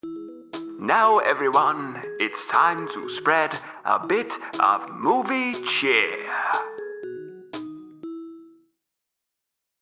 Now, everyone, it's time to spread a bit of movie cheer.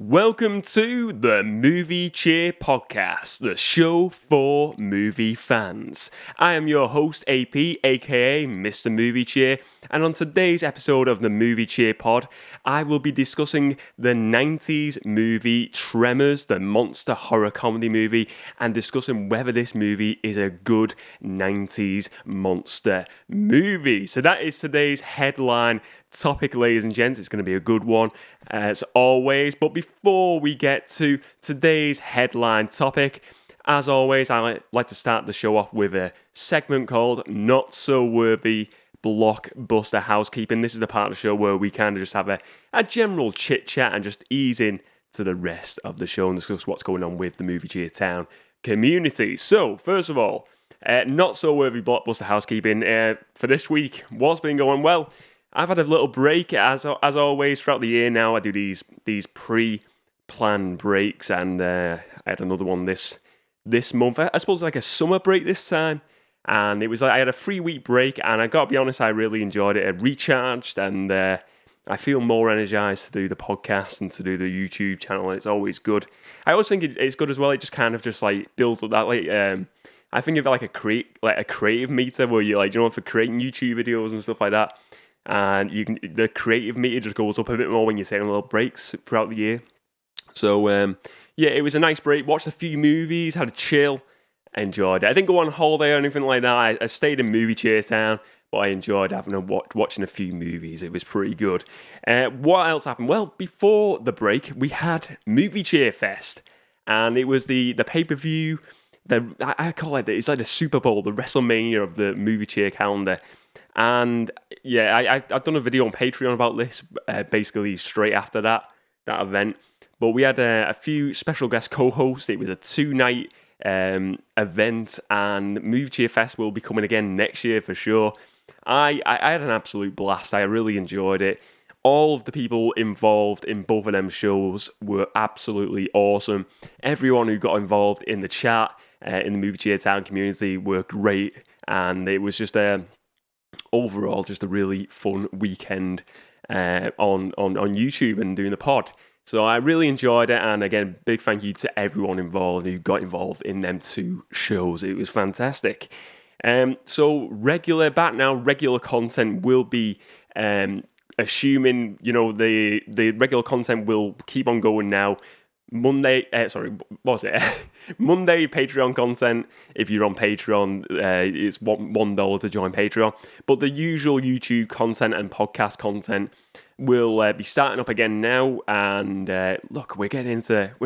Welcome to the Movie Cheer Podcast, the show for movie fans. I am your host, AP, aka Mr. Movie Cheer, and on today's episode of the Movie Cheer Pod, I will be discussing the 90s movie Tremors, the monster horror comedy movie, and discussing whether this movie is a good 90s monster movie. So that is today's headline topic, ladies and gents. It's going to be a good one, as always. But before we get to today's headline topic, as always, I like to start the show off with a segment called Not So Worthy Blockbuster Housekeeping. This is the part of the show where we kind of just have a general chit chat and just ease in to the rest of the show and discuss what's going on with the Movie Cheer Town community. So, first of all, Not So Worthy Blockbuster Housekeeping for this week. What's been going well? I've had a little break, as always, throughout the year now. I do these pre-planned breaks, and I had another one this month. I suppose like a summer break this time, and it was like I had a 3-week break, and I got to be honest, I really enjoyed it. I recharged, and I feel more energized to do the podcast and to do the YouTube channel, and it's always good. I always think it's good as well. It just kind of just like builds up that I think of it like a creative meter where you for creating YouTube videos and stuff like that. And the creative meter just goes up a bit more when you're taking little breaks throughout the year. So, it was a nice break. Watched a few movies, had a chill, enjoyed it. I didn't go on holiday or anything like that. I stayed in Movie Cheer Town, but I enjoyed watching a few movies. It was pretty good. What else happened? Well, before the break, we had Movie Cheer Fest, and it was the pay-per-view. I call it, it's like the Super Bowl, the WrestleMania of the Movie Cheer calendar. And yeah, I've done a video on Patreon about this, basically straight after that event. But we had a few special guest co-hosts. It was a 2-night event, and Movie Cheer Fest will be coming again next year for sure. I had an absolute blast. I really enjoyed it. All of the people involved in both of them shows were absolutely awesome. Everyone who got involved in the chat, in the Movie Cheer Town community, were great. And it was just overall just a really fun weekend on YouTube and doing the pod. So I really enjoyed it, and again, big thank you to everyone involved who got involved in them 2 shows. It was fantastic. So regular content will be assuming the regular content will keep on going now. Monday Patreon content. If you're on Patreon, it's $1 to join Patreon. But the usual YouTube content and podcast content will be starting up again now. And look, we're in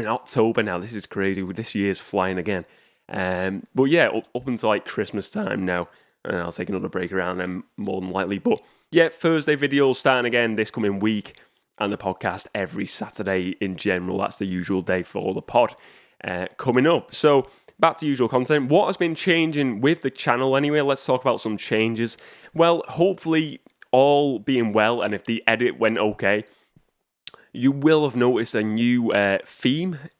October now. This is crazy. This year's flying again. But yeah, up until like Christmas time now. And I'll take another break around then more than likely. But yeah, Thursday videos starting again this coming week. And the podcast every Saturday in general. That's the usual day for the pod coming up. So back to usual content. What has been changing with the channel anyway? Let's talk about some changes. Well, hopefully all being well, and if the edit went okay, you will have noticed a new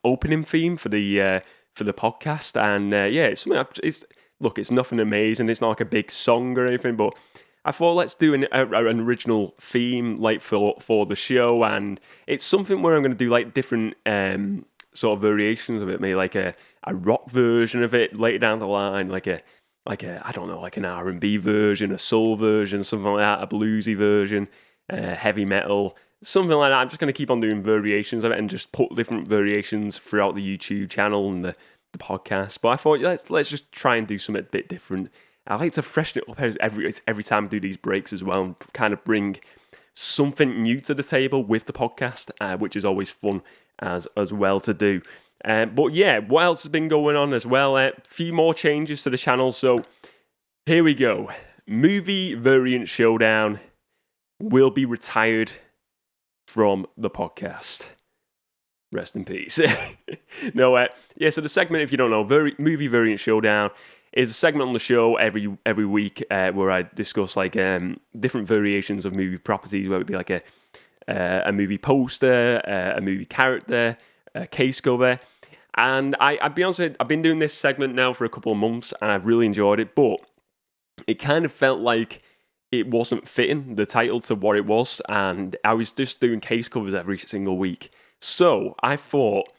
opening theme for the podcast. And it's something. It's nothing amazing. It's not like a big song or anything, but I thought let's do an original theme like for the show, and it's something where I'm going to do like different sort of variations of it, maybe like a rock version of it later down the line, like a I don't know, like an R&B version, a soul version, something like that, a bluesy version, heavy metal, something like that. I'm just going to keep on doing variations of it and just put different variations throughout the YouTube channel and the podcast. But I thought let's just try and do something a bit different. I like to freshen it up every time I do these breaks as well, and kind of bring something new to the table with the podcast, which is always fun as well to do. But yeah, what else has been going on as well? A few more changes to the channel. So here we go. Movie Variant Showdown will be retired from the podcast. Rest in peace. So the segment, if you don't know, Movie Variant Showdown is a segment on the show every week where I discuss like different variations of movie properties, whether it be like a movie poster, a movie character, a case cover. And I'll be honest, I've been doing this segment now for a couple of months, and I've really enjoyed it, but it kind of felt like it wasn't fitting the title to what it was, and I was just doing case covers every single week. So I thought,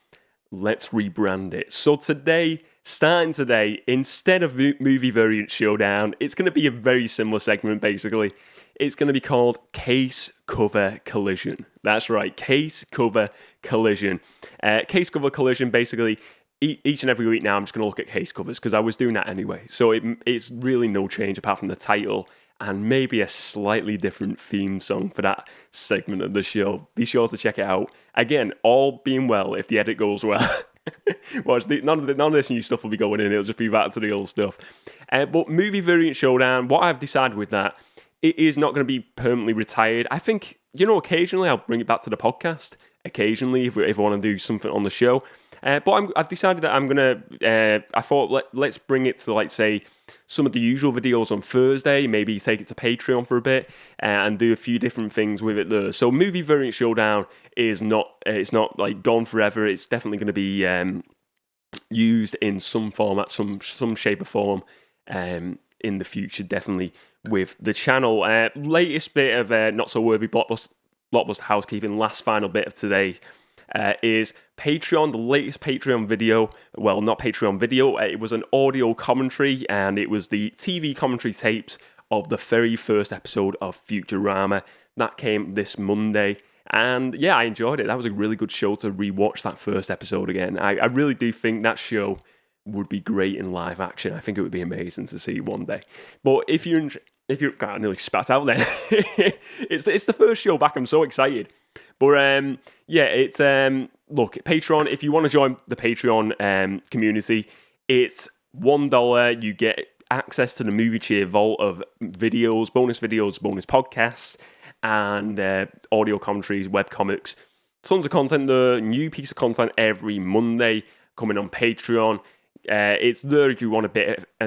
let's rebrand it. So today, starting today, instead of Movie Variant Showdown, it's going to be a very similar segment, basically. It's going to be called Case Cover Collision. That's right, Case Cover Collision. Case Cover Collision, basically, each and every week now, I'm just going to look at case covers, because I was doing that anyway. So it's really no change apart from the title and maybe a slightly different theme song for that segment of the show. Be sure to check it out. Again, all being well, if the edit goes well. Watch, none of this new stuff will be going in. It'll just be back to the old stuff. But Movie Variant Showdown, what I've decided with that, it is not going to be permanently retired. I think, occasionally I'll bring it back to the podcast. Occasionally, if I want to do something on the show. But I've decided that I'm going to, I thought, let's bring it to, like, say, some of the usual videos on Thursday, maybe take it to Patreon for a bit, and do a few different things with it there. So Movie Variant Showdown is not, it's not, like, gone forever. It's definitely going to be used in some format, some shape or form, in the future, definitely, with the channel. Latest bit of not-so-worthy Blockbuster housekeeping, last final bit of today, is Patreon, the latest Patreon video. Well, not Patreon video, it was an audio commentary, and it was the TV commentary tapes of the very first episode of Futurama. That came this Monday, and yeah, I enjoyed it. That was a really good show to rewatch that first episode again. I really do think that show would be great in live action. I think it would be amazing to see one day. But if you're God, I nearly spat out there. It's the first show back. I'm so excited. But yeah, it's look, Patreon. If you want to join the Patreon community, it's $1. You get access to the Movie Cheer vault of videos, bonus podcasts, and audio commentaries, webcomics, tons of content there. New piece of content every Monday coming on Patreon. It's there if you want a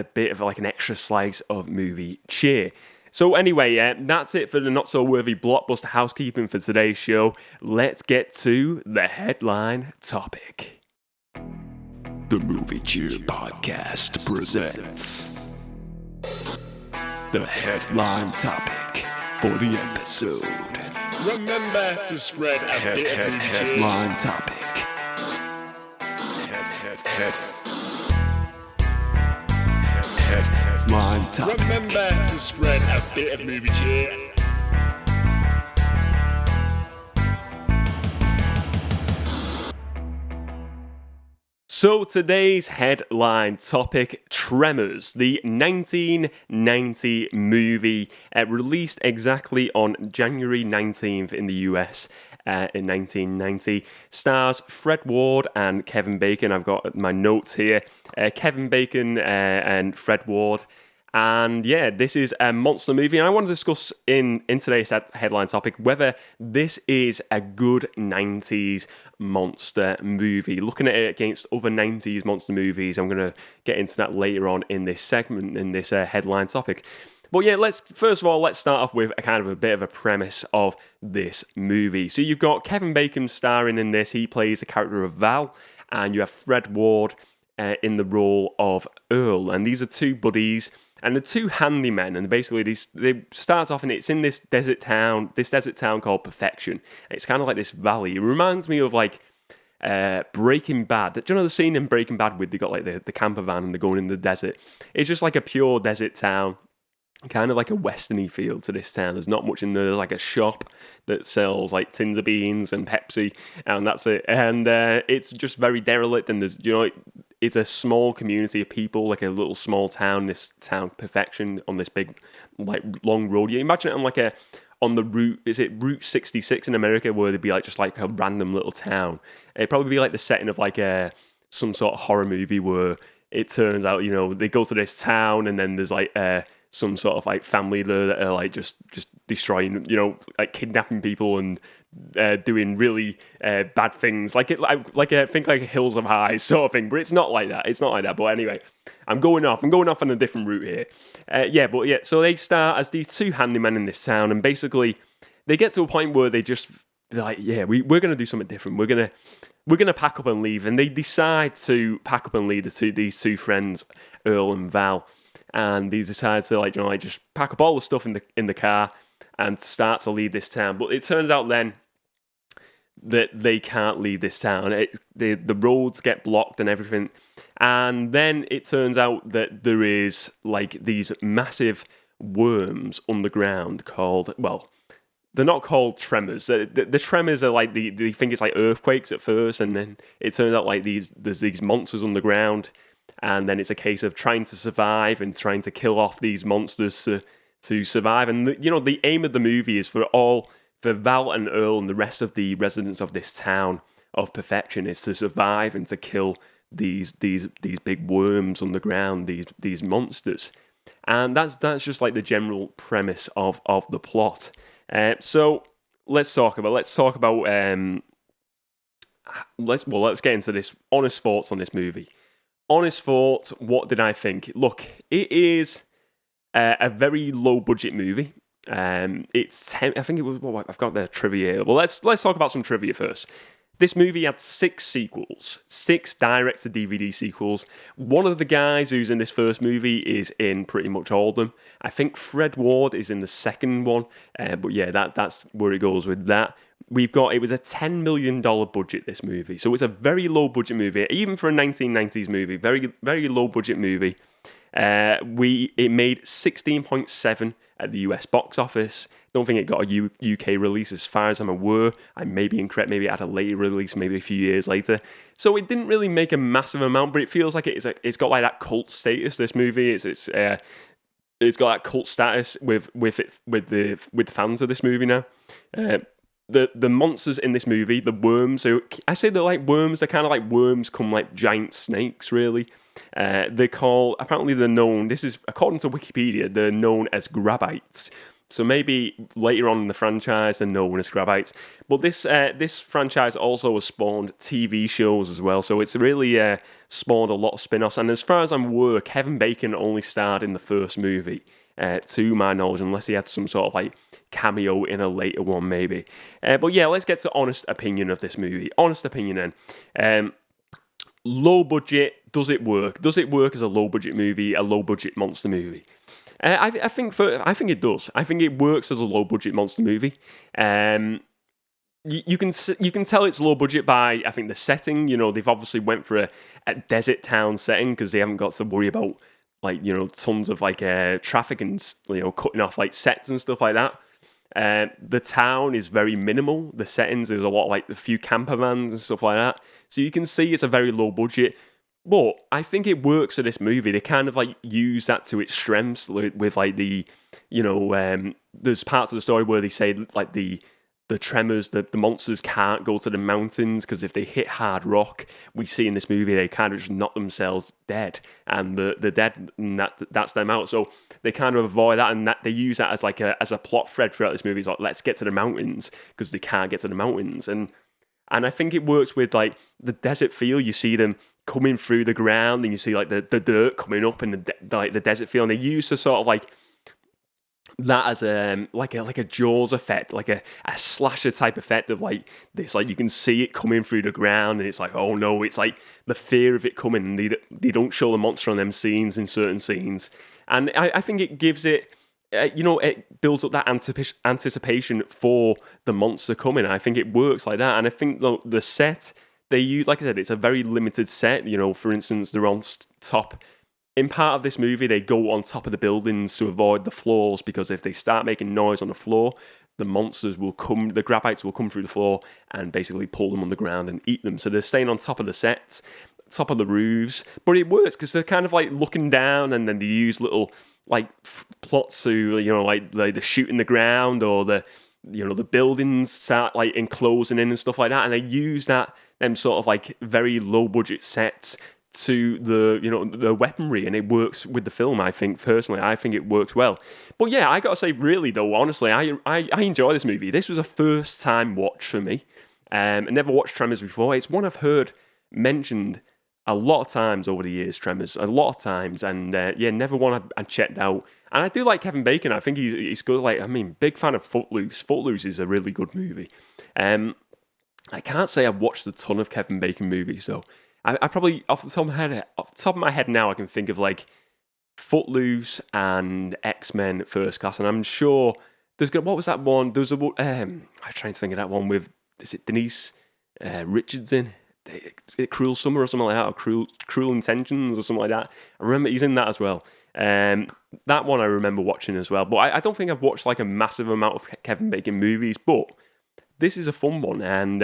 bit of like an extra slice of movie cheer. So anyway, that's it for the not-so-worthy Blockbuster housekeeping for today's show. Let's get to the headline topic. The Movie Cheer Podcast presents the headline topic for the episode. Remember to spread a bit of headline topic. Headline topic. Remember to spread a bit of movie cheer. So today's headline topic, Tremors, the 1990 movie, released exactly on January 19th in the US in 1990, stars Fred Ward and Kevin Bacon. I've got my notes here. Kevin Bacon and Fred Ward. And yeah, this is a monster movie, and I want to discuss in today's headline topic whether this is a good 90s monster movie. Looking at it against other 90s monster movies, I'm going to get into that later on in this segment, in this headline topic. But yeah, let's start off with a kind of a bit of a premise of this movie. So you've got Kevin Bacon starring in this. He plays the character of Val, and you have Fred Ward in the role of Earl. And these are two buddies, and the two handymen, and basically they start off, and it's in this desert town called Perfection. It's kind of like this valley. It reminds me of like Breaking Bad. Do you know the scene in Breaking Bad with they got like the camper van and they're going in the desert? It's just like a pure desert town. Kind of like a westerny feel to this town. There's not much in there. There's like a shop that sells like tins of beans and Pepsi, and that's it. And it's just very derelict. And there's, it's a small community of people, like a little small town. This town Perfection on this big, like long road. You imagine it on the route. Is it Route 66 in America, where there'd be like just like a random little town? It'd probably be like the setting of like some sort of horror movie where it turns out they go to this town and then there's like some sort of like family there that are like just destroying, like kidnapping people and doing really bad things, think like a Hills of High sort of thing. But it's not like that. But anyway, I'm going off on a different route here. So they start as these two handymen in this town, and basically they get to a point where they're like, we're going to do something different. we're going to pack up and leave. And they decide to pack up and leave these two friends, Earl and Val. And they decide to just pack up all the stuff in the car and start to leave this town. But it turns out then that they can't leave this town. The roads get blocked and everything. And then it turns out that there is like these massive worms underground called, well, they're not called tremors. The tremors are like they think it's like earthquakes at first, and then it turns out like there's these monsters underground, and then it's a case of trying to survive and trying to kill off these monsters to survive. And the aim of the movie is for Val and Earl and the rest of the residents of this town of perfection is to survive and to kill these big worms underground, these monsters. And that's just like the general premise of the plot. So let's talk about let's get into this honest thoughts on this movie. Honest thoughts. What did I think? Look, it is a very low budget movie. It's I think it was. Well, I've got the trivia here. Well, let's talk about some trivia first. This movie had 6 sequels, 6 direct-to-DVD sequels. One of the guys who's in this first movie is in pretty much all of them. I think Fred Ward is in the second one, but yeah, that's where it goes with that. It was a $10 million budget, this movie, so it's a very low-budget movie, even for a 1990s movie, very, very low-budget movie. It made 16.7 at the US box office. Don't think it got a UK release as far as I'm aware. I may be incorrect, maybe it had a later release, maybe a few years later. So it didn't really make a massive amount, but it feels like it's got like that cult status, this movie. It's got that cult status with the fans of this movie now. The monsters in this movie, the worms, so I say they're like worms, they're kind of like worms come like giant snakes, really. Apparently they're known, this is according to Wikipedia, they're known as grabites. So maybe later on in the franchise they're known as grabites. But this franchise also has spawned TV shows as well. So it's really spawned a lot of spin-offs. And as far as I'm aware, Kevin Bacon only starred in the first movie, to my knowledge, unless he had some sort of like cameo in a later one maybe. But yeah, let's get to honest opinion of this movie. Honest opinion then. Low budget, does it work? Does it work as a low budget movie, a low budget monster movie? I think it does. I think it works as a low budget monster movie. You can tell it's low budget by, I think, the setting. They've obviously went for a desert town setting because they haven't got to worry about tons of traffic and cutting off like sets and stuff like that. The town is very minimal. The settings, there's a lot like a few camper vans and stuff like that. So you can see it's a very low budget. But I think it works for this movie. They kind of use that to its strengths with there's parts of the story where they say the tremors, the monsters can't go to the mountains because if they hit hard rock, we see in this movie they kind of just knock themselves dead, and the dead, that's them out. So they kind of avoid that, and that they use that as a plot thread throughout this movie. It's like, let's get to the mountains because they can't get to the mountains, and I think it works with the desert feel. You see them coming through the ground, and you see the dirt coming up in the desert feel, and they use the sort of that as a Jaws effect, like a slasher type effect of this, you can see it coming through the ground, and it's like, oh no, it's like the fear of it coming, and they don't show the monster on them scenes in certain scenes, and I think it gives it, it builds up that anticipation for the monster coming. I think it works like that, and I think the set they use, like I said, it's a very limited set. For instance, they're on top. In part of this movie, they go on top of the buildings to avoid the floors, because if they start making noise on the floor, the monsters will come, the grabites will come through the floor and basically pull them on the ground and eat them. So they're staying on top of the sets, top of the roofs. But it works because they're kind of looking down, and then they use little plots to, the shoot in the ground, or the buildings start enclosing in and stuff like that. And they use them sort of very low budget sets to the weaponry, and it works with the film. I think it works well. But yeah, I gotta say, really though, honestly, I enjoy this movie. This was a first time watch for me. I never watched Tremors before. It's one I've heard mentioned a lot of times over the years, Tremors, a lot of times, and never one I checked out. And I do like Kevin Bacon. I think he's good. Big fan of Footloose. Footloose is a really good movie. I can't say I've watched a ton of Kevin Bacon movies, though. I probably off the top of my head now, I can think of like Footloose and X-Men First Class, and I'm sure what was that one? There was I'm trying to think of that one with, is it Denise Richardson? Is it Cruel Summer or something like that, or Cruel Intentions or something like that? I remember he's in that as well. That one I remember watching as well, but I don't think I've watched like a massive amount of Kevin Bacon movies, but this is a fun one, and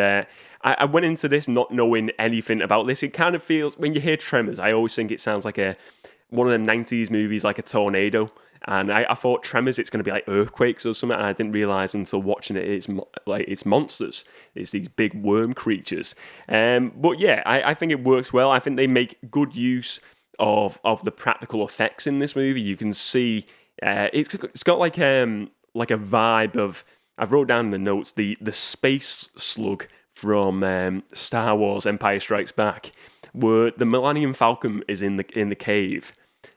I went into this not knowing anything about this. It kind of feels, when you hear Tremors, I always think it sounds like one of them 90s movies, like a tornado. And I thought Tremors, it's going to be like earthquakes or something, and I didn't realise until watching it, it's monsters. It's these big worm creatures. But yeah, I think it works well. I think they make good use of the practical effects in this movie. You can see it's got like a vibe of, I've wrote down in the notes, the space slug from Star Wars Empire Strikes Back, where the Millennium Falcon is in the cave,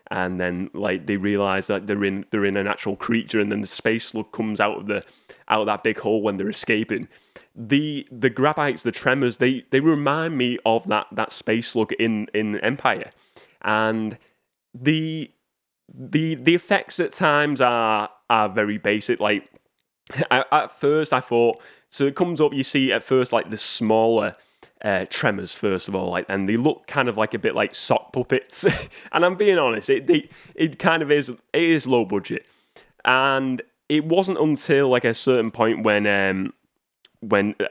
and then like they realise that they're in an actual creature, and then the space slug comes out of that big hole when they're escaping. The Grabites, the Tremors, they remind me of that space slug in Empire, and the effects at times are very basic. Like at first I thought, so it comes up, you see at first like the smaller Tremors first of all, like, and they look kind of like a bit like sock puppets. And I'm being honest, it kind of is, it is low budget, and it wasn't until like a certain point when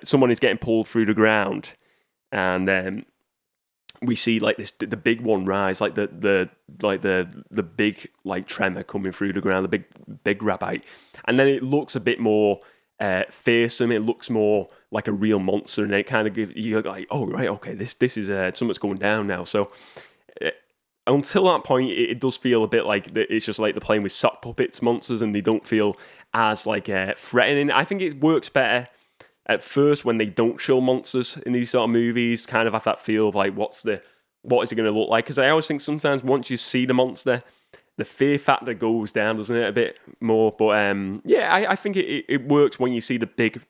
someone is getting pulled through the ground, and we see like the big one rise, like the big like tremor coming through the ground, the big Rabite, and then it looks a bit more fearsome. It looks more like a real monster, and it kind of gives you like, oh right, okay, this is something's going down now. So until that point, it does feel a bit like it's just like they're playing with sock puppets monsters, and they don't feel as like threatening. I think it works better at first when they don't show monsters in these sort of movies, kind of have that feel of like, what is it going to look like? Because I always think sometimes once you see the monster, the fear factor goes down, doesn't it, a bit more? But yeah, I think it works when you see the big,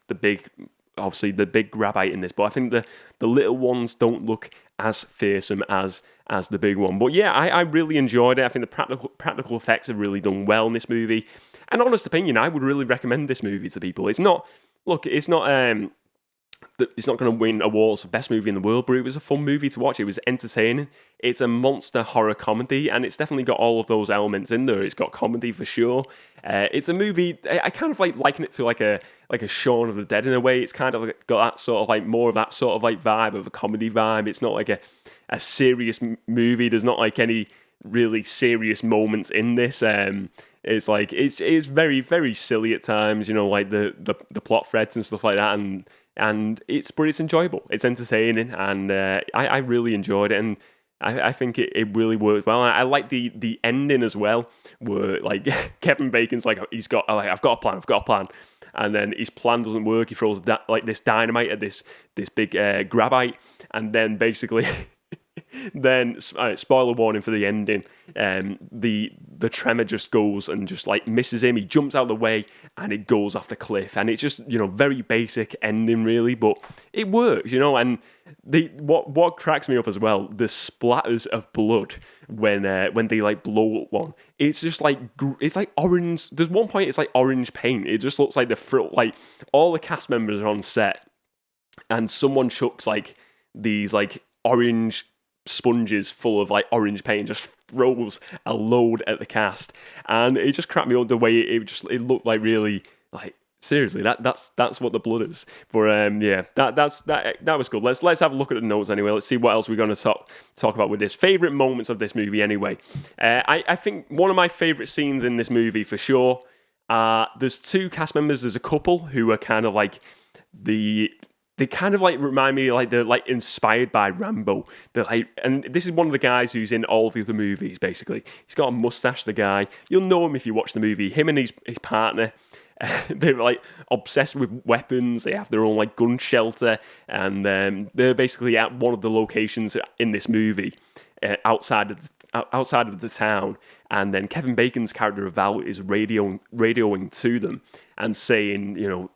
obviously the big Grabite in this. But I think the little ones don't look as fearsome as the big one. But yeah, I really enjoyed it. I think the practical effects are really done well in this movie. And honest opinion, I would really recommend this movie to people. It's not going to win awards for best movie in the world, but it was a fun movie to watch. It was entertaining. It's a monster horror comedy, and it's definitely got all of those elements in there. It's got comedy for sure. It's a movie, I kind of like liken it to like a Shaun of the Dead in a way. It's kind of got that sort of like more of that sort of like vibe of a comedy vibe. It's not like a serious movie. There's not like any really serious moments in this. It's like it's very, very silly at times, you know, like the plot threads and stuff like that, but it's enjoyable, it's entertaining, and I really enjoyed it, and I think it really worked well. I like the ending as well, where like Kevin Bacon's like, I've got a plan, and then his plan doesn't work. He throws like this dynamite at this big Grabite, and then basically. Then, spoiler warning for the ending, the tremor just goes and just like misses him. He jumps out of the way and it goes off the cliff. And it's just, you know, very basic ending really, but it works, you know. And what cracks me up as well, the splatters of blood when they like blow up one. It's just like, it's like orange. There's one point it's like orange paint. It just looks like like all the cast members are on set and someone chucks like these like orange sponges full of like orange paint, just throws a load at the cast, and it just cracked me up the way it looked like, really, like, seriously, that's what the blood is. But yeah, that was good. Let's have a look at the notes anyway. Let's see what else we're going to talk about with this. Favorite moments of this movie anyway. I think one of my favorite scenes in this movie for sure. There's two cast members. There's a couple who are kind of like they kind of like remind me, like they're like inspired by Rambo. They're like, and this is one of the guys who's in all the other movies. Basically, he's got a mustache. The guy, you'll know him if you watch the movie. Him and his partner, they're like obsessed with weapons. They have their own like gun shelter, and they're basically at one of the locations in this movie, outside of the town. And then Kevin Bacon's character of Val is radioing to them and saying, you know,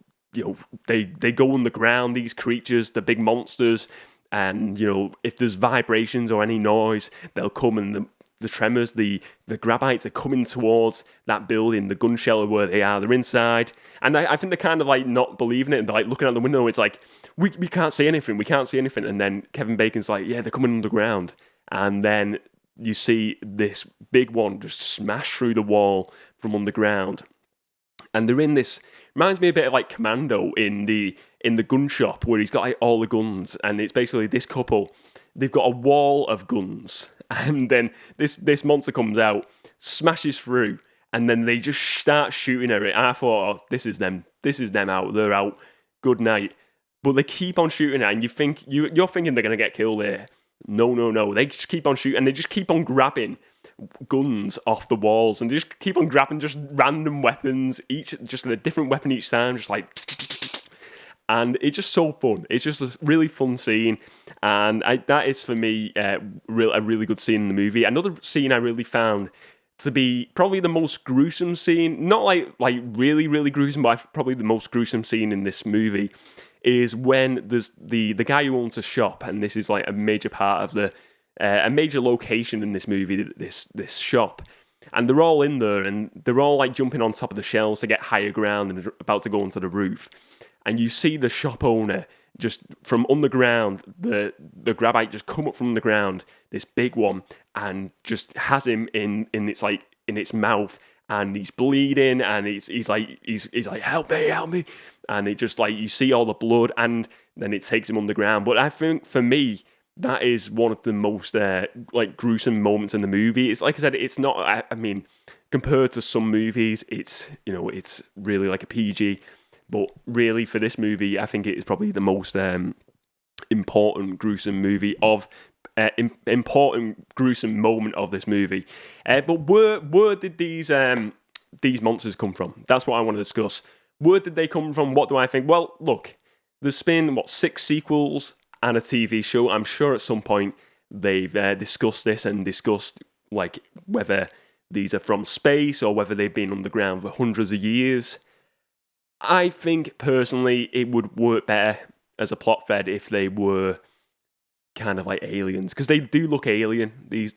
they go underground, these creatures, the big monsters, and if there's vibrations or any noise, they'll come, and the Tremors, the Grabites are coming towards that building, the gun shelter where they are. They're inside, and I think they're kind of like not believing it, and they're like looking out the window. It's like we can't see anything, and then Kevin Bacon's like, yeah, they're coming underground, and then you see this big one just smash through the wall from underground, and they're in this. Reminds me a bit of like Commando in the gun shop where he's got like all the guns, and it's basically this couple. They've got a wall of guns, and then this monster comes out, smashes through, and then they just start shooting at it. And I thought, oh, this is them out. They're out. Good night. But they keep on shooting at it, and you're thinking they're gonna get killed there. No. They just keep on shooting, and they just keep on grabbing guns off the walls, and they just keep on grabbing just random weapons, just a different weapon each time, just like, and it's just so fun. It's just a really fun scene, and that is for me a really good scene in the movie. Another scene I really found to be probably the most gruesome scene, not like really gruesome, but probably the most gruesome scene in this movie, is when there's the guy who owns a shop, and this is like a major part of a major location in this movie, this shop, and they're all in there, and they're all like jumping on top of the shelves to get higher ground, and about to go onto the roof, and you see the shop owner just from underground, the Grabite just come up from the ground, this big one, and just has him in its mouth, and he's bleeding, and he's like help me, and it just like you see all the blood, and then it takes him underground. But I think for me, that is one of the most like gruesome moments in the movie. It's like I said, it's not. I mean, compared to some movies, it's it's really like a PG, but really for this movie, I think it is probably the most important gruesome movie of important gruesome moment of this movie. But where did these monsters come from? That's what I want to discuss. Where did they come from? What do I think? Well, look, there's been 6 sequels and a TV show. I'm sure at some point they've discussed this and discussed like whether these are from space or whether they've been underground for hundreds of years. I think personally it would work better as a plot thread if they were kind of like aliens, because they do look alien. These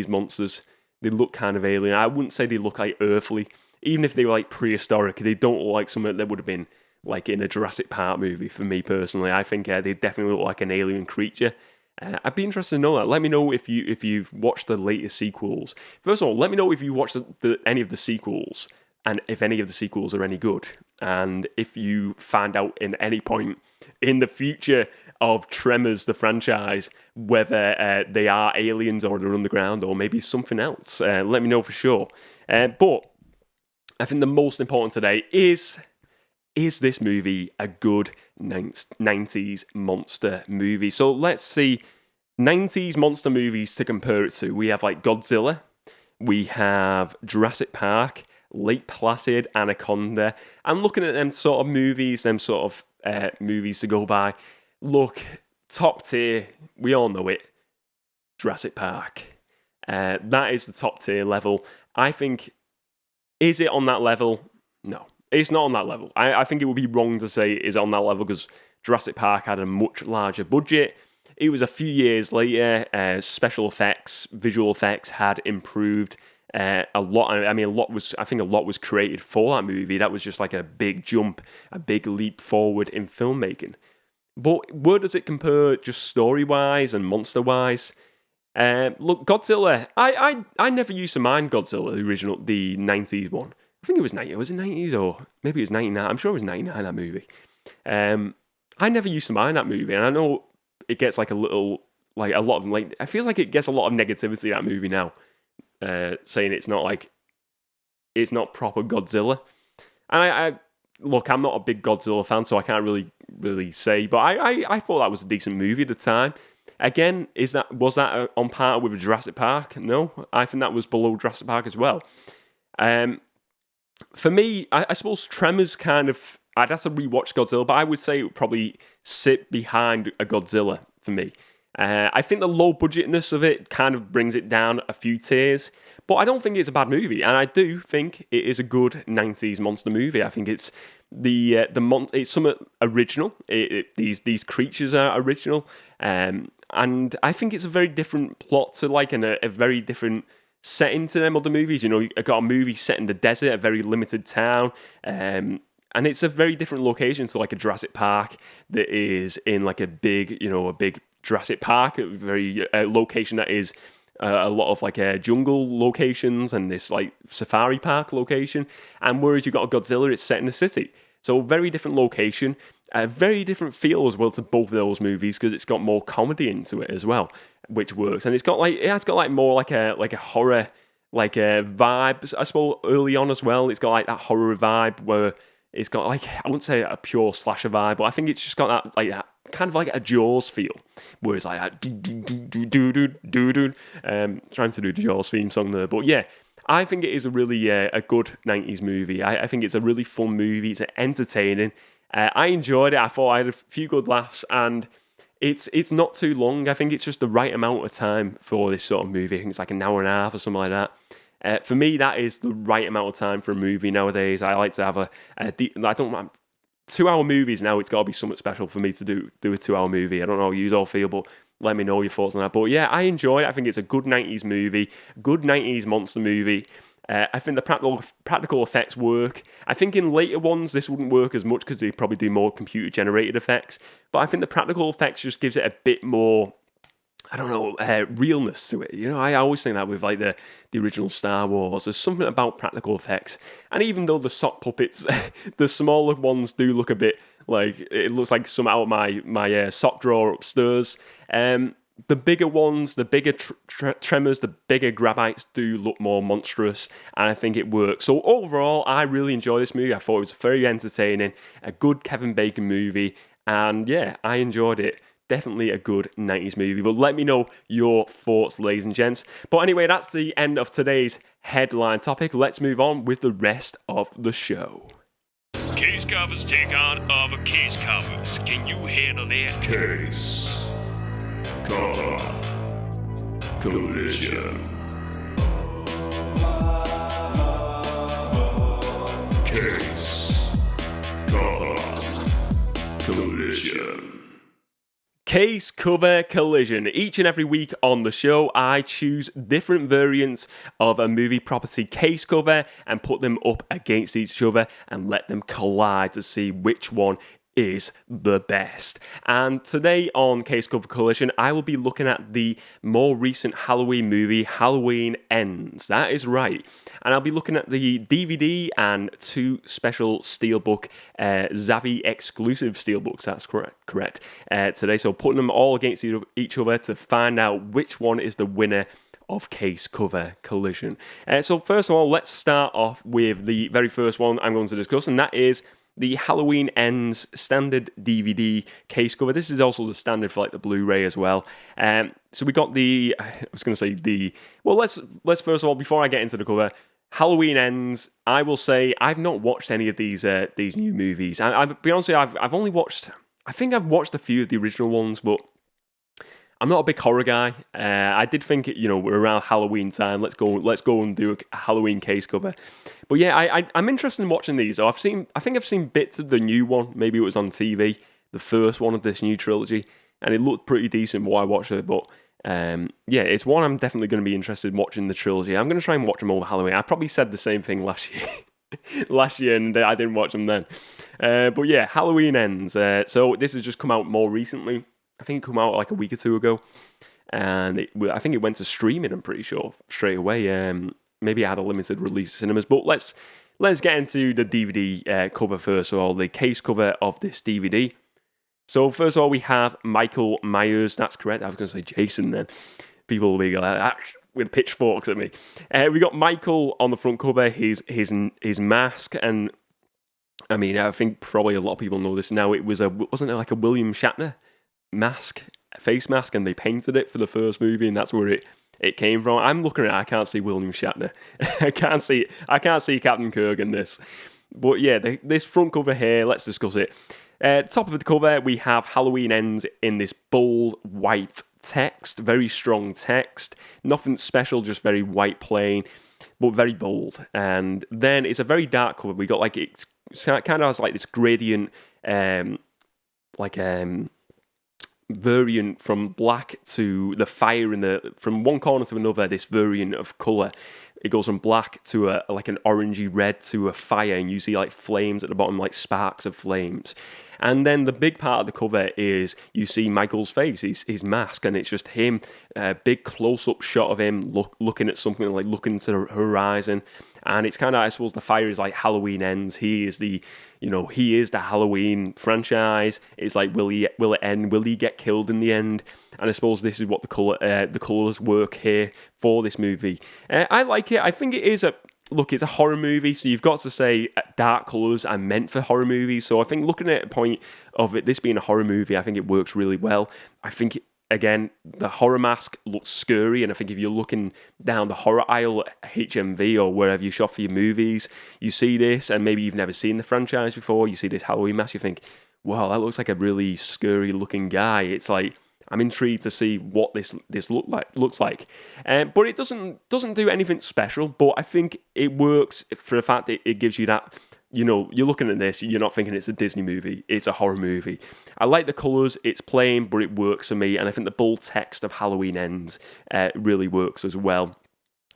monsters, they look kind of alien. I wouldn't say they look like earthly. Even if they were like prehistoric, they don't look like something that would have been like in a Jurassic Park movie. For me personally, I think they definitely look like an alien creature. I'd be interested to know that. Let me know if you've watched the latest sequels. First of all, let me know if you watched any of the sequels, and if any of the sequels are any good. And if you find out in any point in the future of Tremors, the franchise, whether they are aliens or they're underground or maybe something else. Let me know for sure. But I think the most important today is this movie a good 90s monster movie? So let's see 90s monster movies to compare it to. We have like Godzilla, we have Jurassic Park, Lake Placid, Anaconda. I'm looking at them sort of movies to go by. Look, top tier, we all know it, Jurassic Park. That is the top tier level. I think, is it on that level? No, it's not on that level. I think it would be wrong to say it is on that level because Jurassic Park had a much larger budget. It was a few years later. Special effects, visual effects had improved a lot. I mean, I think a lot was created for that movie. That was just like a big jump, a big leap forward in filmmaking. But where does it compare just story-wise and monster-wise? Look, Godzilla, I never used to mind Godzilla, the original, the 90s one. I think it was 90s. Was it 90s or maybe it was 99? I'm sure it was 99, that movie. I never used to mind that movie, and I know it gets like a lot of, like, it feels like it gets a lot of negativity, that movie now, saying it's not proper Godzilla. And look, I'm not a big Godzilla fan, so I can't really say, but I thought that was a decent movie at the time. Again, was that on par with Jurassic Park? No, I think that was below Jurassic Park as well. For me, I suppose Tremors kind of, I'd have to rewatch Godzilla, but I would say it would probably sit behind a Godzilla for me. I think the low budgetness of it kind of brings it down a few tiers, But I don't think it's a bad movie, and I do think it is a good 90s monster movie. I think it's it's somewhat original. These creatures are original, and I think it's a very different plot to and a very different setting to them other movies. You know, you've got a movie set in the desert, a very limited town, and it's a very different location to a Jurassic Park that is in a big Jurassic Park, a very location that is a lot of jungle locations and this safari park location. And whereas you've got a Godzilla, it's set in the city. So very different location, a very different feel as well to both of those movies because it's got more comedy into it as well, which works. And it's got more like a horror a vibe, I suppose, early on as well. It's got that horror vibe where it's got I wouldn't say a pure slasher vibe, but I think it's just got that kind of a Jaws feel, where it's that trying to do the Jaws theme song there. But yeah, I think it is a really a good 90s movie. I think it's a really fun movie. It's entertaining. I enjoyed it. I thought I had a few good laughs, and it's not too long. I think it's just the right amount of time for this sort of movie. I think it's an hour and a half or something like that. For me, that is the right amount of time for a movie nowadays. I like to have I don't want 2-hour movies now. It's got to be something special for me to do a 2-hour movie. I don't know how you all feel, but let me know your thoughts on that. But yeah, I enjoy it. I think it's a good 90s movie, good 90s monster movie. I think the practical effects work. I think in later ones this wouldn't work as much because they probably do more computer generated effects. But I think the practical effects just gives it a bit more, I don't know, realness to it. You know, I always think that with the original Star Wars, there's something about practical effects. And even though the sock puppets, the smaller ones do look a bit it looks like some out of my sock drawer upstairs. The bigger ones, the bigger Tremors, the bigger Grabites do look more monstrous, and I think it works. So overall, I really enjoy this movie. I thought it was very entertaining, a good Kevin Bacon movie, and yeah, I enjoyed it. Definitely a good 90s movie. But let me know your thoughts, ladies and gents. But anyway, that's the end of today's headline topic. Let's move on with the rest of the show. Case covers take on other case covers. Can you handle that? Case cover collision. Case cover collision. Case cover collision. Each and every week on the show, I choose different variants of a movie property case cover and put them up against each other and let them collide to see which one is the best. And today on Case Cover Collision, I will be looking at the more recent Halloween movie, Halloween Ends. That is right. And I'll be looking at the DVD and 2 special Steelbook, Zavvi exclusive Steelbooks, that's correct, today. So putting them all against each other to find out which one is the winner of Case Cover Collision. So first of all, let's start off with the very first one I'm going to discuss, and that is the Halloween Ends standard DVD case cover. This is also the standard for the Blu-ray as well. So we got let's first of all, before I get into the cover, Halloween Ends, I will say I've not watched any of these new movies. I'll be honest with you, I've only watched, I think I've watched a few of the original ones, but I'm not a big horror guy. I did think, we're around Halloween time. Let's go and do a Halloween case cover. But yeah, I'm interested in watching these. So I think I've seen bits of the new one. Maybe it was on TV, the first one of this new trilogy, and it looked pretty decent while I watched it. But yeah, it's one I'm definitely going to be interested in watching the trilogy. I'm going to try and watch them over Halloween. I probably said the same thing last year, and I didn't watch them then. But yeah, Halloween Ends. So this has just come out more recently. I think it came out a week or two ago, and I think it went to streaming, I'm pretty sure, straight away. Maybe it had a limited release in cinemas, but let's get into the DVD cover first of all, the case cover of this DVD. So first of all, we have Michael Myers. That's correct. I was going to say Jason then. People will be with pitchforks at me. We got Michael on the front cover, his mask, and I mean, I think probably a lot of people know this now. Wasn't it a William Shatner face mask, and they painted it for the first movie, and that's where it came from. I'm looking at it, I can't see William Shatner. I can't see Captain Kirk in this. But yeah, this front cover here, let's discuss it. Top of the cover, we have Halloween Ends in this bold white text, very strong text. Nothing special, just very white plain, but very bold. And then it's a very dark cover. We got like it kind of has like this gradient, variant from black to the fire from one corner to another. This variant of color. It goes from black to like an orangey red to a fire, and you see like flames at the bottom, like sparks of flames. And then the big part of the cover is you see Michael's face, his mask, and it's just him, a big close-up shot of him looking at something, like looking to the horizon. And it's kind of, I suppose, the fire is like Halloween Ends. He is the Halloween franchise. It's like, will it end? Will he get killed in the end? And I suppose this is what the colors work here for this movie. I like it. I think it is it's a horror movie, so you've got to say dark colours are meant for horror movies. So I think looking at a point of this being a horror movie, I think it works really well. I think, again, the horror mask looks scary, and I think if you're looking down the horror aisle at HMV or wherever you shop for your movies, you see this, and maybe you've never seen the franchise before, you see this Halloween mask, you think, wow, that looks like a really scary looking guy. It's like, I'm intrigued to see what this looks like. But it doesn't do anything special, but I think it works for the fact that it gives you that, you're looking at this, you're not thinking it's a Disney movie, it's a horror movie. I like the colours, it's plain, but it works for me, and I think the bold text of Halloween Ends really works as well.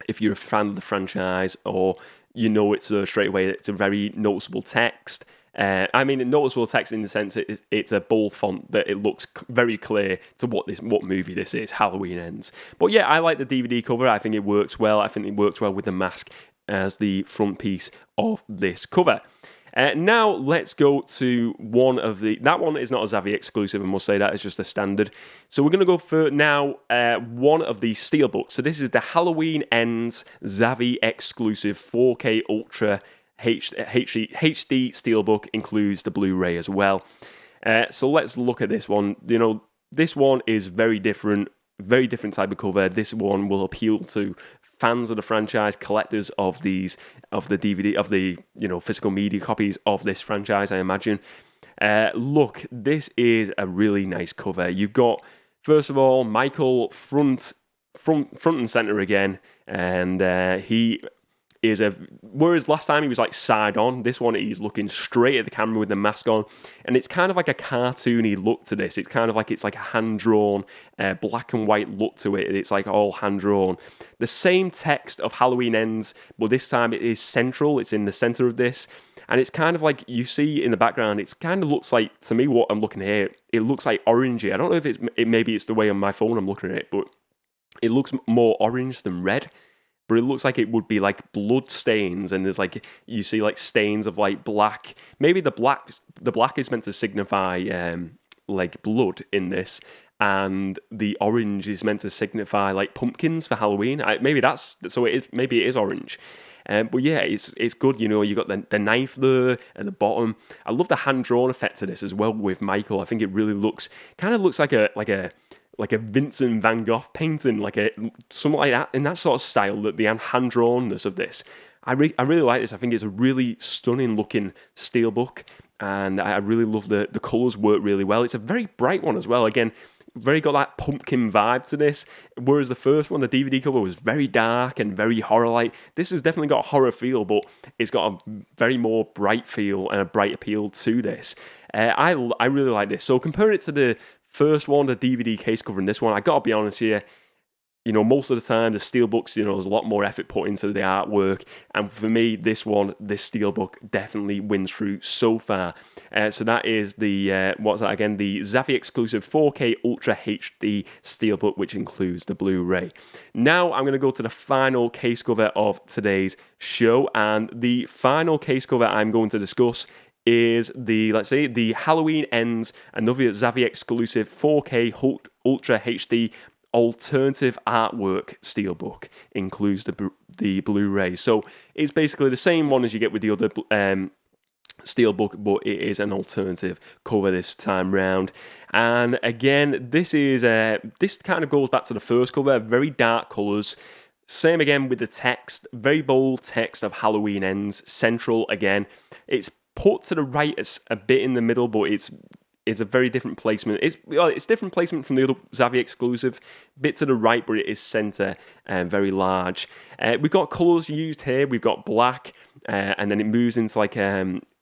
If you're a fan of the franchise, or it's straight away, it's a very noticeable text. Noticeable text in the sense it's a bold font that it looks very clear to what movie this is, Halloween Ends. But yeah, I like the DVD cover. I think it works well. I think it works well with the mask as the front piece of this cover. Now let's go to that one is not a Xavier exclusive, I must say, that is just a standard. So we're going to go for now one of the steelbooks. So this is the Halloween Ends Xavier exclusive 4K Ultra HD Steelbook, includes the Blu-ray as well. So let's look at this one. This one is very different type of cover. This one will appeal to fans of the franchise, collectors of the DVD, of the physical media copies of this franchise, I imagine. Look, this is a really nice cover. You've got, first of all, Michael front and center again, and he is whereas last time he was like side on, this one he's looking straight at the camera with the mask on, and it's kind of like a cartoony look to this. It's kind of like it's like a hand-drawn black and white look to it. It's like all hand-drawn. The same text of Halloween Ends, but this time it is central. It's in the center of this, and it's kind of like you see in the background, it kind of looks like, to me, what I'm looking here, it looks like orangey. I don't know if maybe it's the way on my phone I'm looking at it, but it looks more orange than red. But it looks like it would be like blood stains, and there's like, you see like stains of like black. Maybe the black is meant to signify like blood in this, and the orange is meant to signify like pumpkins for Halloween. Maybe it is orange. But yeah, it's good. You got the knife there at the bottom. I love the hand drawn effect to this as well with Michael. I think it really looks like a Vincent van Gogh painting, something like that, in that sort of style, that the hand-drawnness of this. I really like this. I think it's a really stunning looking steelbook, and I really love the colours work really well. It's a very bright one as well. Again, very got that pumpkin vibe to this, whereas the first one, the DVD cover, was very dark and very horror-like. This has definitely got a horror feel, but it's got a very more bright feel and a bright appeal to this. I really like this. So compare it to the first one, the DVD case cover, in this one, I gotta be honest here, most of the time, the steelbooks, there's a lot more effort put into the artwork, and for me, this steelbook definitely wins through so far. So that is the the Xavier exclusive 4K Ultra HD steelbook, which includes the Blu-ray. Now I'm going to go to the final case cover of today's show, and the final case cover I'm going to discuss is the Halloween Ends, another Xavier exclusive 4K Ultra HD alternative artwork steelbook, includes the Blu-ray. So it's basically the same one as you get with the other steelbook, but it is an alternative cover this time round. And again, this kind of goes back to the first cover, very dark colours. Same again with the text, very bold text of Halloween Ends, central again. It's put to the right a bit in the middle, but it's a very different placement. It's different placement from the other Zavvi exclusive. Bit to the right, but it is centre and very large. We've got colours used here. We've got black, and then it moves into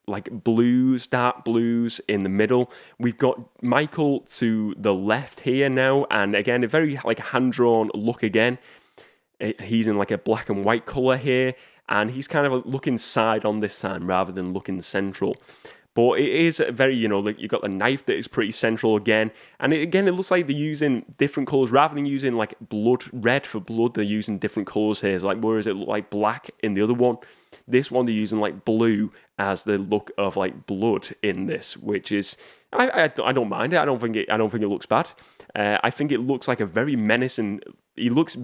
like blues, dark blues in the middle. We've got Michael to the left here now, and again, a very like hand-drawn look again. He's in like a black and white colour here, and he's kind of looking side on this time rather than looking central. But it is very, like you've got the knife that is pretty central again. And it looks like they're using different colours. Rather than using like red for blood, they're using different colours here. It's like, whereas it looked like black in the other one, this one they're using like blue as the look of like blood in this, which is, I don't mind it. I don't think it looks bad. I think it looks like a very menacing, he looks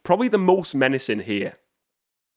probably the most menacing here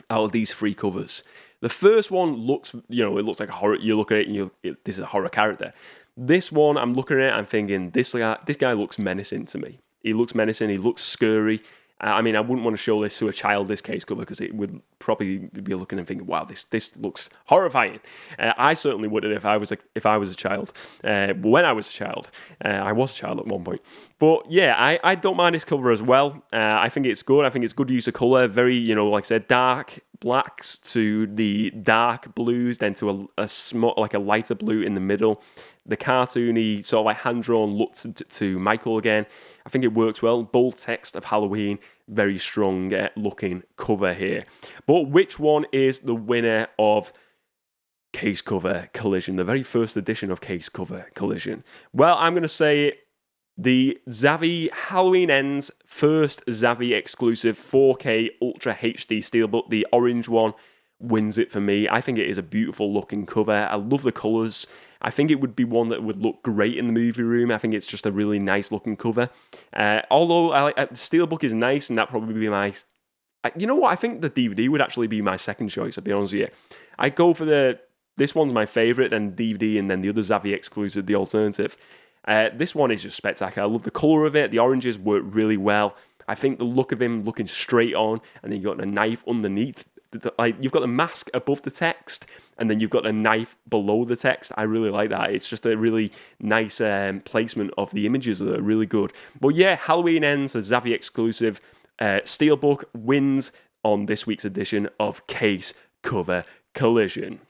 out of these three covers. The first one looks, it looks like a horror. You look at it and this is a horror character. This one, I'm looking at it, I'm thinking, this guy looks menacing to me. He looks menacing, he looks scary. I mean, I wouldn't want to show this to a child, this case cover, because it would probably be looking and thinking, wow, this looks horrifying. I certainly wouldn't if I was a child. When I was a child. I was a child at one point. But yeah, I don't mind this cover as well. I think it's good. I think it's good use of colour. Very, like I said, dark blacks to the dark blues, then to a small, like a lighter blue in the middle. The cartoony, sort of like hand-drawn look to Michael again. I think it works well. Bold text of Halloween. Very strong looking cover here. But which one is the winner of Case Cover Collision? The very first edition of Case Cover Collision. Well, I'm going to say the Zavvi Halloween Ends first Zavvi exclusive 4K Ultra HD Steelbook. The orange one wins it for me. I think it is a beautiful looking cover. I love the colours. I think it would be one that would look great in the movie room. I think it's just a really nice looking cover. Although the Steelbook is nice, and that probably be my... You know what? I think the DVD would actually be my second choice, I'll be honest with you. I go for this one's my favourite, then DVD, and then the other Zavvi exclusive, the alternative. This one is just spectacular. I love the colour of it. The oranges work really well. I think the look of him looking straight on, and then you've got a knife underneath. You've got the mask above the text, and then you've got a knife below the text. I really like that. It's just a really nice placement of the images that are really good. But yeah, Halloween Ends, a Zavvi exclusive. Steelbook wins on this week's edition of Case Cover Collision.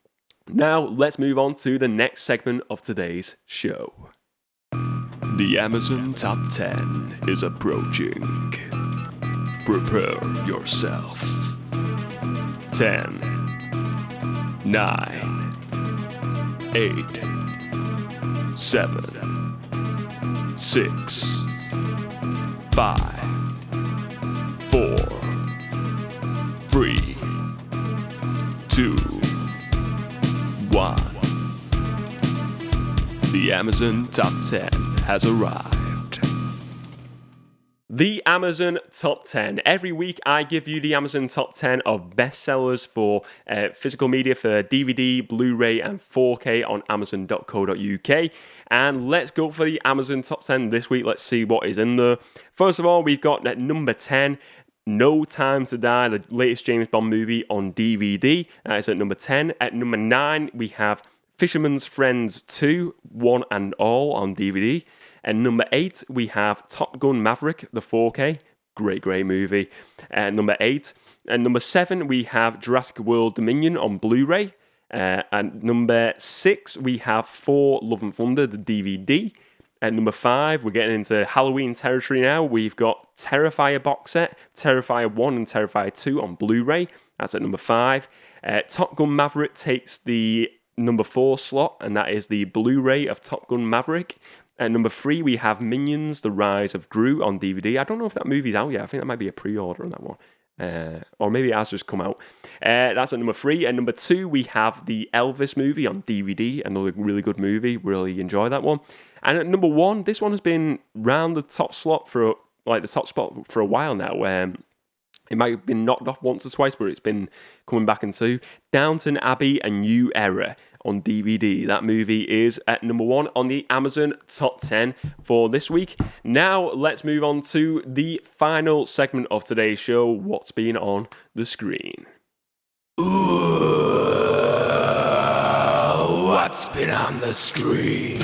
Now, let's move on to the next segment of today's show. The Amazon Top 10 is approaching. Prepare yourself. 10, 9, 8, 7, 6, 5, 4, 3, 2, 1. The Amazon Top 10 has arrived. The Amazon Top 10. Every week I give you the Amazon Top 10 of bestsellers for physical media for DVD, Blu-ray and 4K on amazon.co.uk. And let's go for the Amazon Top 10 this week. Let's see what is in there. First of all, we've got at number 10, No Time to Die, the latest James Bond movie on DVD. That is at number 10. At number 9, we have Fisherman's Friends 2, One and All on DVD. And number 8, we have Top Gun Maverick, the 4K. Great movie. Number 8. And number 7, we have Jurassic World Dominion on Blu-ray. And number 6, we have Thor Love and Thunder, the DVD. At number 5, we're getting into Halloween territory now. We've got Terrifier box set, Terrifier 1 and Terrifier 2 on Blu-ray. That's at number 5. Top Gun Maverick takes the number 4 slot, and that is the Blu-ray of Top Gun Maverick. At number 3, we have Minions, The Rise of Gru on DVD. I don't know if that movie's out yet. I think that might be a pre-order on that one. Or maybe it has just come out. That's at number 3. And number 2, we have the Elvis movie on DVD. Another really good movie. Really enjoy that one. And at number 1, this one has been round the top slot for the top spot for a while now. It might have been knocked off once or twice, but it's been coming back into Downton Abbey: A New Era on DVD. That movie is at number 1 on the Amazon Top 10 for this week. Now, let's move on to the final segment of today's show, What's Been on the Screen. Ooh, what's been on the screen?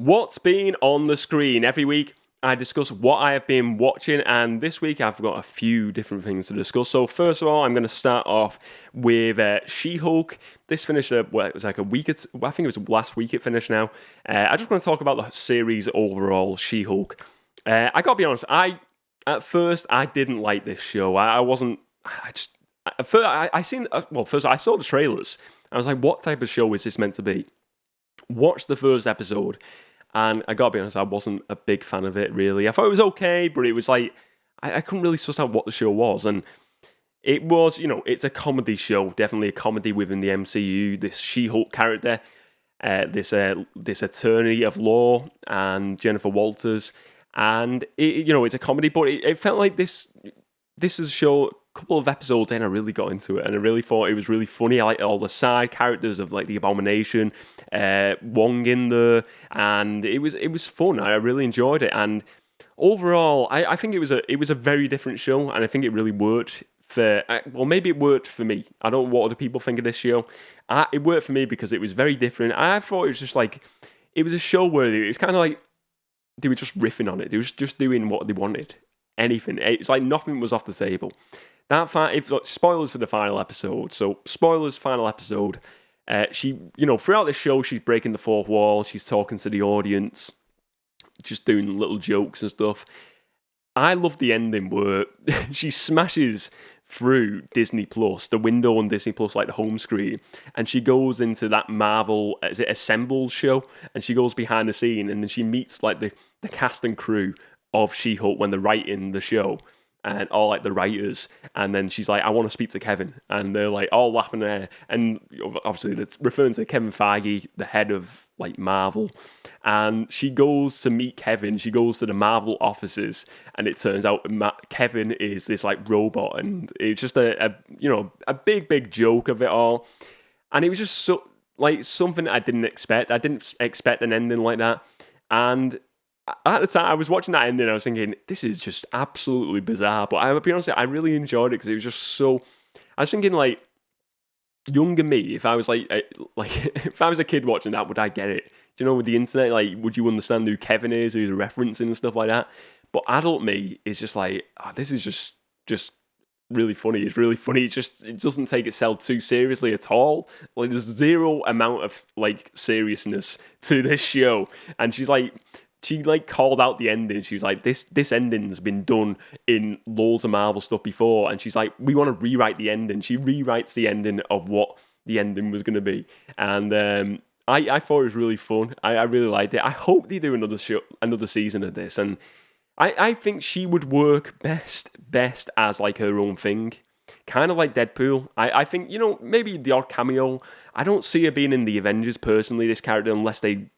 what's been on the screen. Every week I discuss what I have been watching, and this week I've got a few different things to discuss. So first of all, I'm going to start off with She-Hulk. This finished, it was like a week, I think it was last week it finished now. I just want to talk about the series overall, She-Hulk. I got to be honest, at first I didn't like this show. First I saw the trailers. I was like, what type of show is this meant to be? Watched the first episode, and I gotta be honest, I wasn't a big fan of it, really. I thought it was okay, but it was like, I couldn't really suss out what the show was, and it was, it's a comedy show, definitely a comedy within the MCU. This She-Hulk character, this attorney of law, and Jennifer Walters, and it's a comedy, but it felt like this is a show. Couple of episodes in, I really got into it, and I really thought it was really funny. I liked all the side characters of like the Abomination, Wong in there, and it was fun. I really enjoyed it, and overall, I think it was a very different show, and I think it really worked maybe it worked for me. I don't know what other people think of this show. It worked for me because it was very different. I thought it was just like, it was a show where it was kind of like they were just riffing on it. They were just doing what they wanted. Anything. It's like nothing was off the table. Spoilers for the final episode. So, spoilers, final episode. She, throughout the show, she's breaking the fourth wall. She's talking to the audience, just doing little jokes and stuff. I love the ending where she smashes through Disney Plus, the window on Disney Plus, like the home screen, and she goes into that Marvel, is it Assembled show? And she goes behind the scene, and then she meets like the cast and crew of She-Hulk when they're writing the show. And all like the writers, and then she's like, I want to speak to Kevin, and they're like all laughing at her, and obviously that's referring to Kevin Feige, the head of like Marvel, and she goes to meet Kevin. She goes to the Marvel offices, and it turns out Kevin is this like robot, and it's just a big joke of it all, and it was just so like something I didn't expect. I didn't expect an ending like that, and at the time, I was watching that ending, I was thinking, this is just absolutely bizarre. But I'll be honest, I really enjoyed it because it was just so. I was thinking, like, younger me, if I was if I was a kid watching that, would I get it? Do you know, with the internet, like, would you understand who Kevin is, who the referencing and stuff like that? But adult me is just like, this is just really funny. It's really funny. It doesn't take itself too seriously at all. Like, there's zero amount of like seriousness to this show, and she called out the ending. She was like, this ending's been done in loads of Marvel stuff before. And she's like, we want to rewrite the ending. She rewrites the ending of what the ending was going to be. And I thought it was really fun. I really liked it. I hope they do another season of this. And I think she would work best as like her own thing. Kind of like Deadpool. I think, maybe the odd cameo. I don't see her being in the Avengers personally, this character, unless they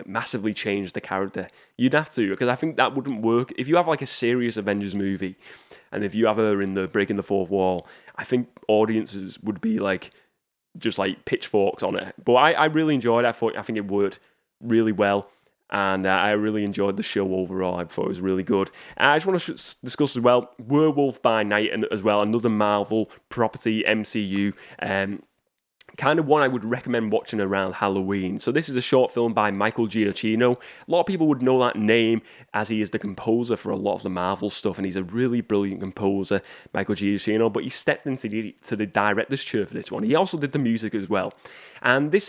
massively change the character. You'd have to, because I think that wouldn't work. If you have like a serious Avengers movie, and if you have her in the breaking the fourth wall, I think audiences would be like, just like pitchforks on it. But I really enjoyed it. I think it worked really well, and I really enjoyed the show overall. I thought it was really good. I just want to discuss as well, Werewolf by Night, and as well another Marvel property, MCU. Kind of one I would recommend watching around Halloween. So this is a short film by Michael Giacchino. A lot of people would know that name as he is the composer for a lot of the Marvel stuff, and he's a really brilliant composer, Michael Giacchino, but he stepped into the director's chair for this one. He also did the music as well. And this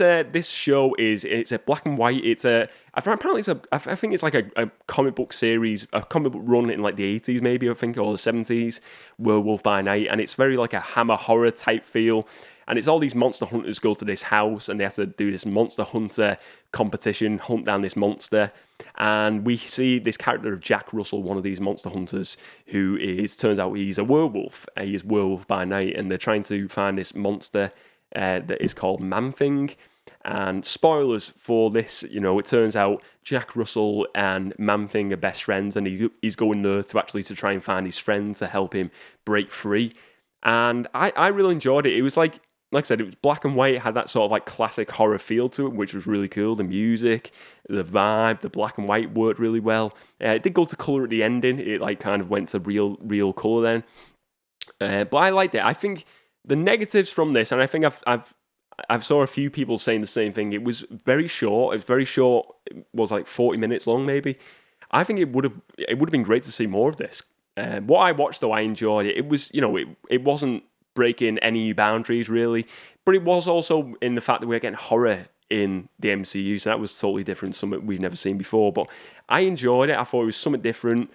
show it's a black and white. I think it's like a comic book series, a comic book run in like the 80s maybe, I think, or the 70s, Werewolf by Night, and it's very like a Hammer horror type feel. And it's all these monster hunters go to this house, and they have to do this monster hunter competition, hunt down this monster. And we see this character of Jack Russell, one of these monster hunters, who turns out he's a werewolf. He is Werewolf by Night, and they're trying to find this monster that is called Man-Thing. And spoilers for this, it turns out Jack Russell and Man-Thing are best friends, and he's going there to try and find his friend to help him break free. And I really enjoyed it. It was like I said, it was black and white. It had that sort of like classic horror feel to it, which was really cool. The music, the vibe, the black and white worked really well. It did go to colour at the ending. It like kind of went to real colour then. But I liked it. I think the negatives from this, and I think I saw a few people saying the same thing. It was very short. It was very short. It was like 40 minutes long, maybe. I think it would have been great to see more of this. What I watched, though, I enjoyed it. It was, it wasn't breaking any boundaries, really. But it was also in the fact that we were getting horror in the MCU, so that was totally different, something we've never seen before. But I enjoyed it. I thought it was something different,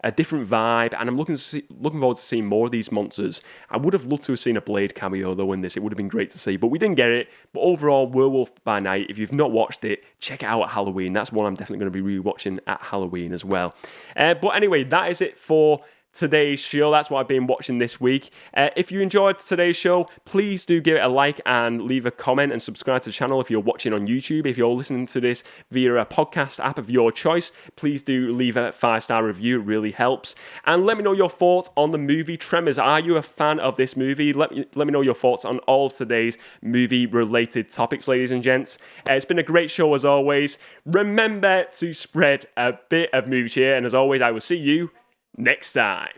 a different vibe, and I'm looking forward to seeing more of these monsters. I would have loved to have seen a Blade cameo, though, in this. It would have been great to see, but we didn't get it. But overall, Werewolf by Night, if you've not watched it, check it out at Halloween. That's one I'm definitely going to be rewatching at Halloween as well. But anyway, that is it for today's show. That's what I've been watching this week. If you enjoyed today's show, please do give it a like and leave a comment and subscribe to the channel if you're watching on YouTube. If you're listening to this via a podcast app of your choice, please do leave a 5-star review. It really helps. And let me know your thoughts on the movie Tremors. Are you a fan of this movie? Let me know your thoughts on all of today's movie-related topics, ladies and gents. It's been a great show as always. Remember to spread a bit of movie cheer, and as always, I will see you next time.